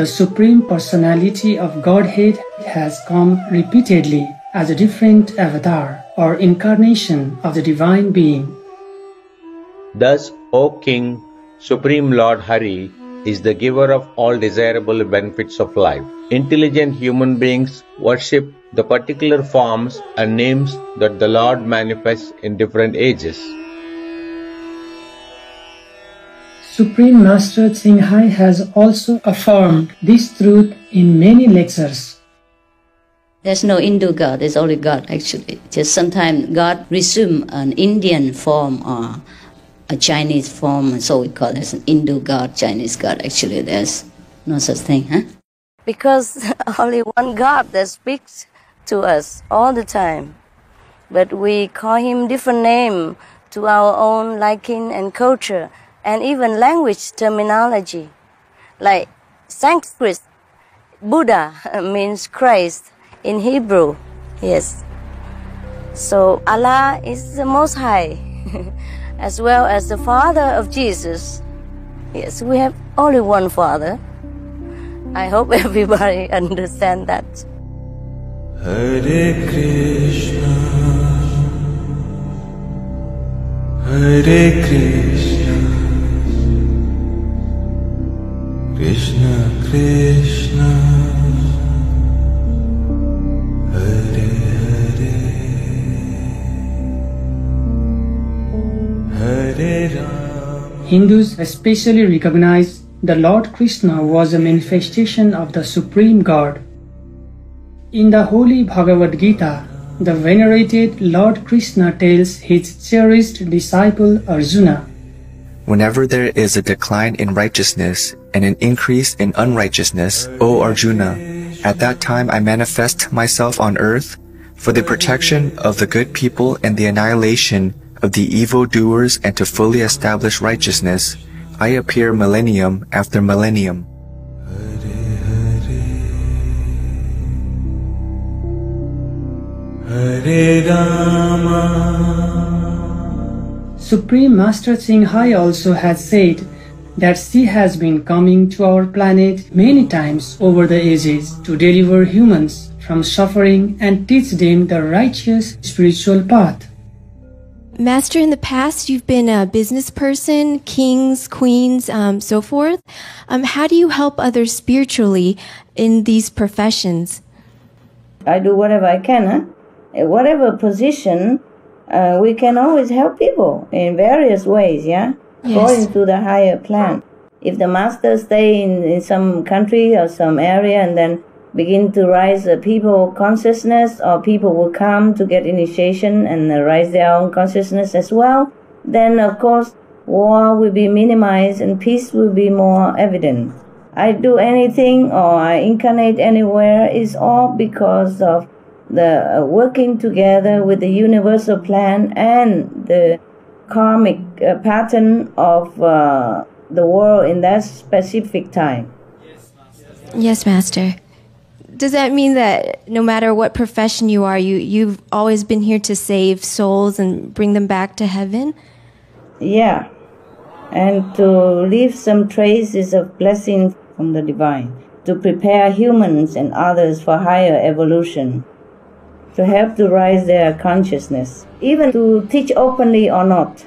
The Supreme Personality of Godhead has come repeatedly as a different avatar or incarnation of the Divine Being. Thus, O King, Supreme Lord Hari is the giver of all desirable benefits of life. Intelligent human beings worship the particular forms and names that the Lord manifests in different ages. Supreme Master ThiнгHai has also affirmed this truth in many lectures. There's no Hindu God, there's only God actually. Just sometimes God resume an Indian form or a Chinese form, and so we call it an Hindu God, Chinese God. Actually, there's no such thing, huh? Because only one God that speaks to us all the time. But we call him different name to our own liking and culture, and even language terminology. Like Sanskrit, Buddha means Christ in Hebrew, yes. So Allah is the Most High, as well as the Father of Jesus. Yes, we have only one Father. I hope everybody understands that. Hare Krishna, Hare Krishna, Krishna Krishna, Hare Hare, Hare Rama. Hindus especially recognize the Lord Krishna was a manifestation of the Supreme God. In the Holy Bhagavad Gita, the venerated Lord Krishna tells his cherished disciple Arjuna, "Whenever there is a decline in righteousness and an increase in unrighteousness, O Arjuna, at that time I manifest myself on earth for the protection of the good people and the annihilation of the evil-doers, and to fully establish righteousness, I appear millennium after millennium." Hare Rama. Supreme Master ThingHai also has said that she has been coming to our planet many times over the ages to deliver humans from suffering and teach them the righteous spiritual path. Master, in the past, you've been a business person, kings, queens, so forth. How do you help others spiritually in these professions? I do whatever I can, huh? In whatever position, we can always help people in various ways, yeah? Yes. According to the higher plan. If the master stay in some country or some area and then begin to rise people consciousness, or people will come to get initiation and rise their own consciousness as well, then of course war will be minimized and peace will be more evident. I do anything or I incarnate anywhere is all because of the working together with the universal plan and the karmic pattern of the world in that specific time. Yes, Master. Does that mean that no matter what profession you are, you've always been here to save souls and bring them back to heaven? Yeah, and to leave some traces of blessing from the divine, to prepare humans and others for higher evolution, to help to rise their consciousness, even to teach openly or not.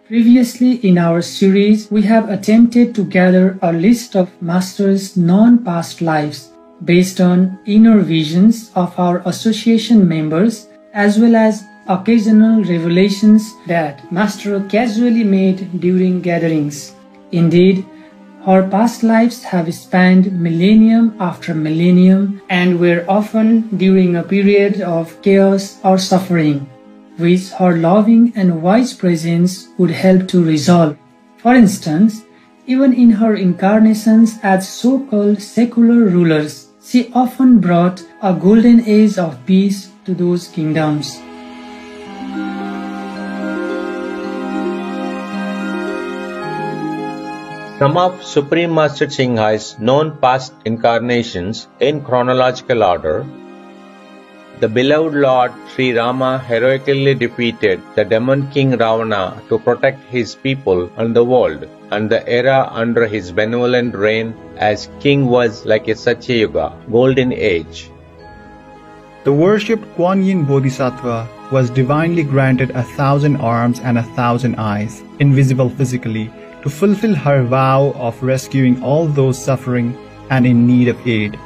Previously in our series, we have attempted to gather a list of Master's non-past lives based on inner visions of our association members, as well as occasional revelations that Master casually made during gatherings. Indeed, her past lives have spanned millennium after millennium and were often during a period of chaos or suffering, which her loving and wise presence would help to resolve. For instance, even in her incarnations as so-called secular rulers, she often brought a golden age of peace to those kingdoms. Some of Supreme Master ThingHai's known past incarnations in chronological order. the beloved Lord Sri Rama heroically defeated the demon king Ravana to protect his people and the world, and the era under his benevolent reign as king was like a Satyayuga, golden age. The worshipped Kuan Yin Bodhisattva was divinely granted 1,000 arms and 1,000 eyes, invisible physically, to fulfill her vow of rescuing all those suffering and in need of aid.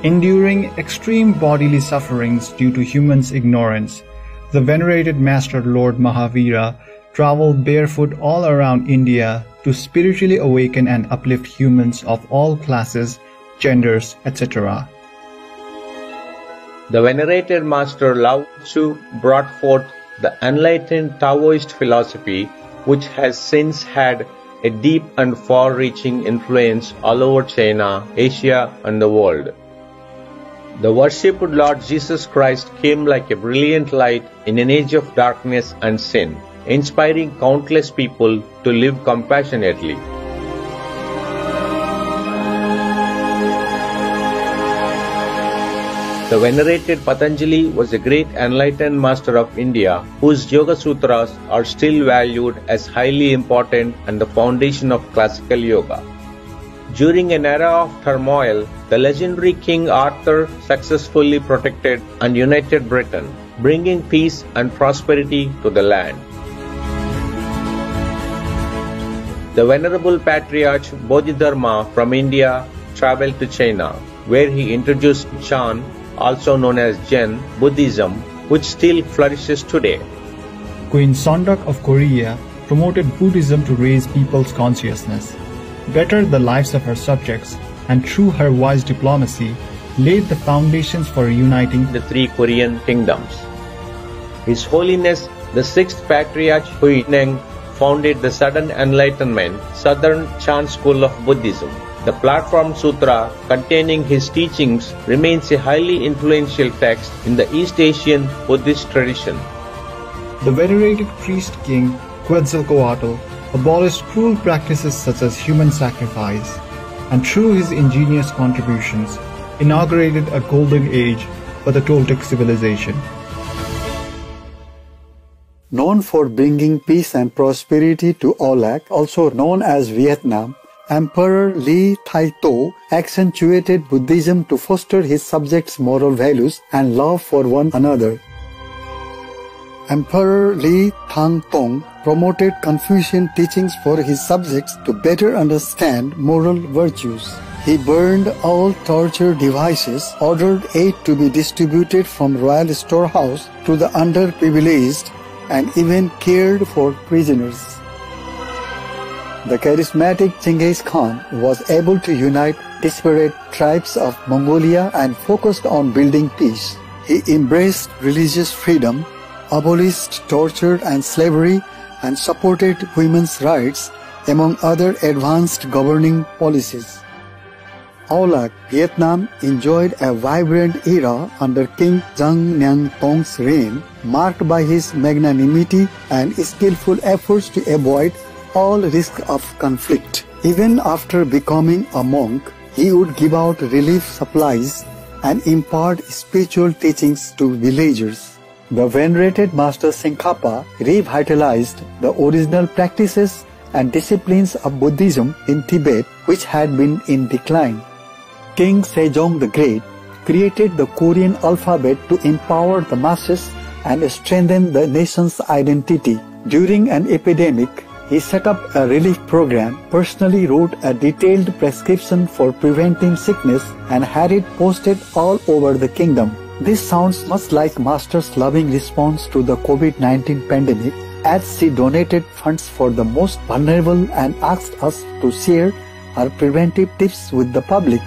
Enduring extreme bodily sufferings due to humans' ignorance, the venerated Master Lord Mahavira traveled barefoot all around India to spiritually awaken and uplift humans of all classes, genders, etc. The venerated Master Lao Tzu brought forth the enlightened Taoist philosophy, which has since had a deep and far-reaching influence all over China, Asia, and the world. The worshipped Lord Jesus Christ came like a brilliant light in an age of darkness and sin, inspiring countless people to live compassionately. The venerated Patanjali was a great enlightened master of India, whose Yoga Sutras are still valued as highly important and the foundation of classical yoga. During an era of turmoil, the legendary King Arthur successfully protected and united Britain, bringing peace and prosperity to the land. The Venerable Patriarch Bodhidharma from India traveled to China, where he introduced Chan, also known as Zen Buddhism, which still flourishes today. Queen Sondak of Korea promoted Buddhism to raise people's consciousness, bettered the lives of her subjects, and through her wise diplomacy, laid the foundations for uniting the three Korean kingdoms. His Holiness the Sixth Patriarch NHemNG founded the Sudden Enlightenment Southern Chan School of Buddhism. The Platform Sutra containing his teachings remains a highly influential text in the East Asian Buddhist tradition. The venerated priest king Quetzalcoatl abolished cruel practices such as human sacrifice, and through his ingenious contributions, inaugurated a golden age for the Toltec civilization. Known for bringing peace and prosperity to Olac, also known as Vietnam, Emperor Ly Thái Tổ accentuated Buddhism to foster his subjects' moral values and love for one another. Emperor Ly Thang Tong promoted Confucian teachings for his subjects to better understand moral virtues. He burned all torture devices, ordered aid to be distributed from royal storehouse to the underprivileged, and even cared for prisoners. The charismatic Genghis Khan was able to unite disparate tribes of Mongolia and focused on building peace. He embraced religious freedom, abolished torture and slavery, and supported women's rights, among other advanced governing policies. Olac, Vietnam enjoyed a vibrant era under King Zhang Nang Tong's reign, marked by his magnanimity and skillful efforts to avoid all risk of conflict. Even after becoming a monk, he would give out relief supplies and impart spiritual teachings to villagers. The venerated Master Tsongkhapa revitalized the original practices and disciplines of Buddhism in Tibet, which had been in decline. King Sejong the Great created the Korean alphabet to empower the masses and strengthen the nation's identity. During an epidemic, he set up a relief program, personally wrote a detailed prescription for preventing sickness, and had it posted all over the kingdom. This sounds much like Master's loving response to the COVID-19 pandemic, as she donated funds for the most vulnerable and asked us to share her preventive tips with the public.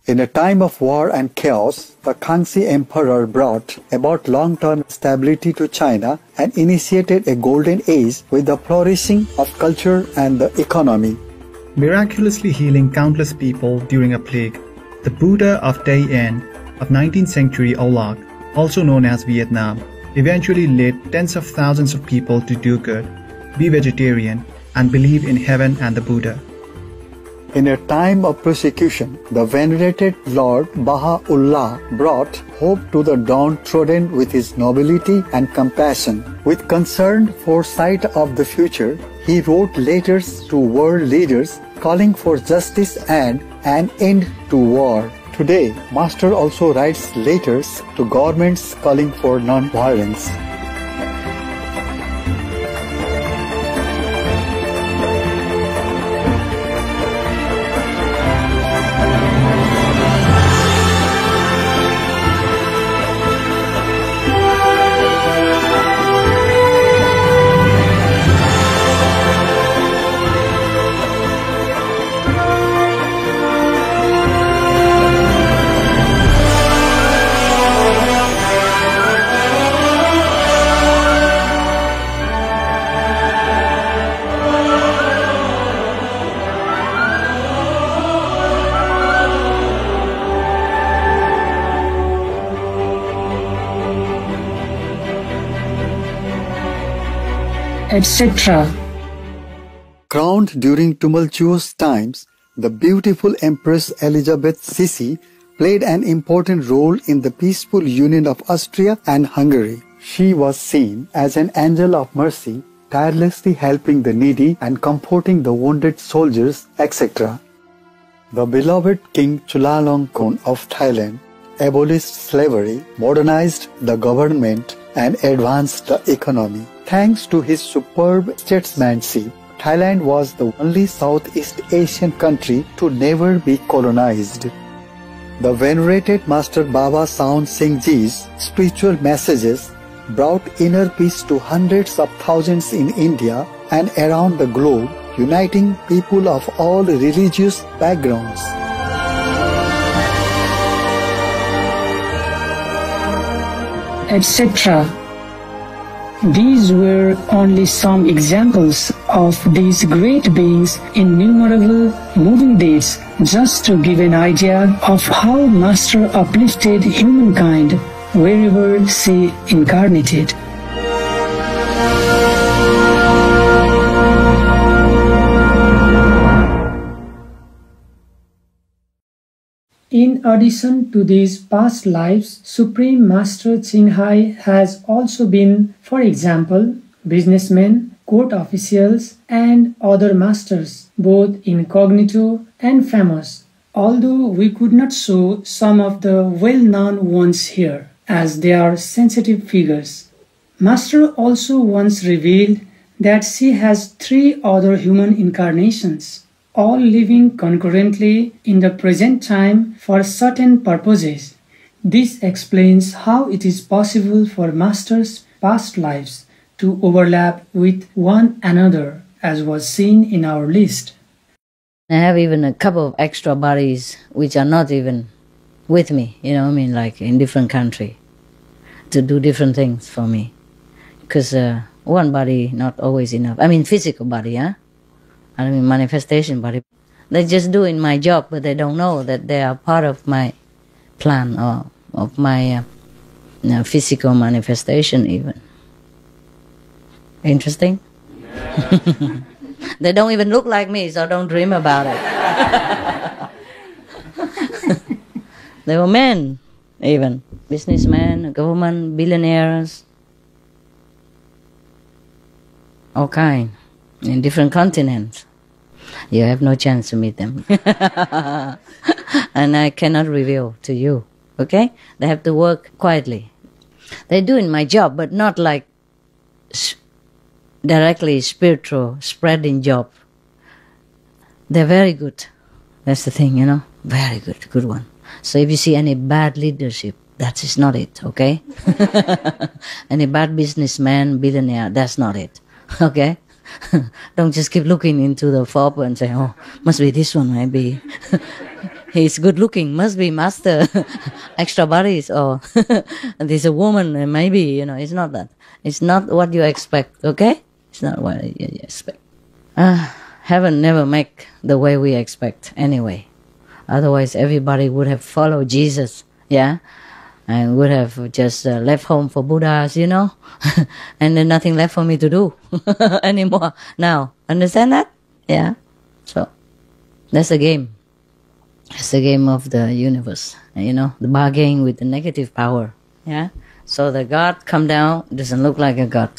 In a time of war and chaos, the Kangxi Emperor brought about long-term stability to China and initiated a golden age with the flourishing of culture and the economy. Miraculously healing countless people during a plague, the Buddha of TIច្ចof 19th century Olac, also known as Vietnam, eventually led tens of thousands of people to do good, be vegetarian, and believe in heaven and the Buddha. In a time of persecution, the venerated Lord Baha'u'llah brought hope to the downtrodden with his nobility and compassion. With concerned foresight of the future, he wrote letters to world leaders calling for justice and an end to war. Today, Master also writes letters to governments calling for non-violence. etc. Crowned during tumultuous times, the beautiful Empress Elizabeth Sisi played an important role in the peaceful union of Austria and Hungary. She was seen as an angel of mercy, tirelessly helping the needy and comforting the wounded soldiers, etc. The beloved King Chulalongkorn of Thailand abolished slavery, modernized the government, and advanced the economy. Thanks to his superb statesmanship, Thailand was the only Southeast Asian country to never be colonized. The venerated Master Baba Sawan Singh Ji's spiritual messages brought inner peace to hundreds of thousands in India and around the globe, uniting people of all religious backgrounds. etc. These were only some examples of these great beings' innumerable moving deeds, just to give an idea of how Master uplifted humankind wherever she incarnated. In addition to these past lives, Supreme Master Ching Hai has also been, for example, businessmen, court officials, and other masters, both incognito and famous, although we could not show some of the well-known ones here, as they are sensitive figures. Master also once revealed that she has 3 other human incarnations, all living concurrently in the present time for certain purposes. This explains how it is possible for Master's past lives to overlap with one another, as was seen in our list. I have even a couple of extra bodies which are not even with me, like in different country, to do different things for me. Because one body not always enough. Physical body, manifestation body. They just doing my job, but they don't know that they are part of my plan or of my physical manifestation even. Interesting? They don't even look like me, so don't dream about it. They were men, even. Businessmen, government, billionaires. All kind. In different continents. You have no chance to meet them. And I cannot reveal to you. Okay? They have to work quietly. They're doing my job, but not like directly spiritual spreading job. They're very good. That's the thing, Very good one. So if you see any bad leadership, that is not it, okay? Any bad businessman, billionaire, that's not it, okay? Don't just keep looking into the fob and say, oh, must be this one, maybe. He's good looking, must be master. Extra bodies, or there's a woman, maybe, it's not that. It's not what you expect, okay? It's not what you expect. Heaven never make the way we expect, anyway. Otherwise, everybody would have followed Jesus, yeah? And would have just left home for Buddhas, and then nothing left for me to do anymore now. Understand that? Yeah. So That's the game. It's the game of the universe, the bargaining with the negative power. Yeah. So the God come down doesn't look like a God.